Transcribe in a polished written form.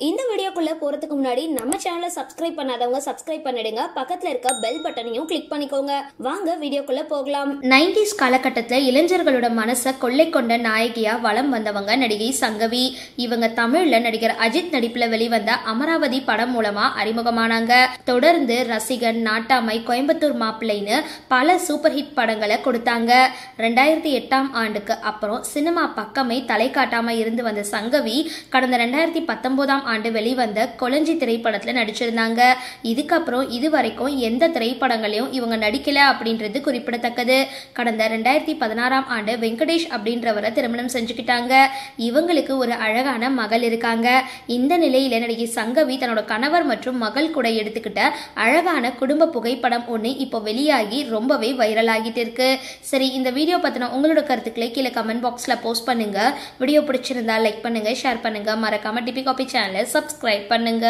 இந்த வீடியோக்குள்ள போறதுக்கு முன்னாடி நம்ம சேனலை சப்ஸ்கிரைப் பண்ணாதவங்க சப்ஸ்கிரைப் பண்ணிடுங்க. பக்கத்துல இருக்க பெல் பட்டனையும் கிளிக் பண்ணிக்கோங்க. வாங்க வீடியோக்குள்ள போகலாம். 90s காலகட்டத்தில் இளைஞர்களோட மனசை கொள்ளை கொண்ட நாயகியா வலம் வந்தவங்க நடிகை சங்கவி. இவங்க தமிழ்ல நடிகர் அஜித் நடிப்புல வெளிவந்த அமராவதி படம் மூலமா அறிமுகமானாங்க. தொடர்ந்து ரசிகன், நாட்டாமை, கோயம்புத்தூர் மாப்பிள்ளைன்னு பல சூப்பர் ஹிட் படங்களை கொடுத்தாங்க. 2008ஆம் ஆண்டுக்கு அப்புறம் சினிமா பக்கமே தலை காட்டாம இருந்து வந்த சங்கவி கடந்த 2019ஆம் ஆண்டு வெளிவந்த கொளஞ்சி திரைப்படத்துல நடிச்சிருந்தாங்க. இதுக்கப்புறம் இதுவரைக்கும் எந்த திரைப்படங்களையும் இவங்க நடிக்கல அப்படின்றது குறிப்பிடத்தக்கது. கடந்த 2016ஆம் ஆண்டு வெங்கடேஷ் அப்படின்றவரை திருமணம் செஞ்சுக்கிட்டாங்க. இவங்களுக்கு ஒரு அழகான மகள் இருக்காங்க. இந்த நிலையில நடிகை சங்கவி தன்னோட கணவர் மற்றும் மகள் கூட எடுத்துக்கிட்ட அழகான குடும்ப புகைப்படம் ஒன்று இப்போ வெளியாகி ரொம்பவே வைரல் ஆகிட்டு இருக்கு. சரி, இந்த வீடியோ பத்தின உங்களோட கருத்துக்களை கீழே கமெண்ட் பாக்ஸ்ல போஸ்ட் பண்ணுங்க. வீடியோ பிடிச்சிருந்தா லைக் பண்ணுங்க, ஷேர் பண்ணுங்க, மறக்காம டிபி காபி சேனலை சப்ஸ்கிரைப் பண்ணுங்க.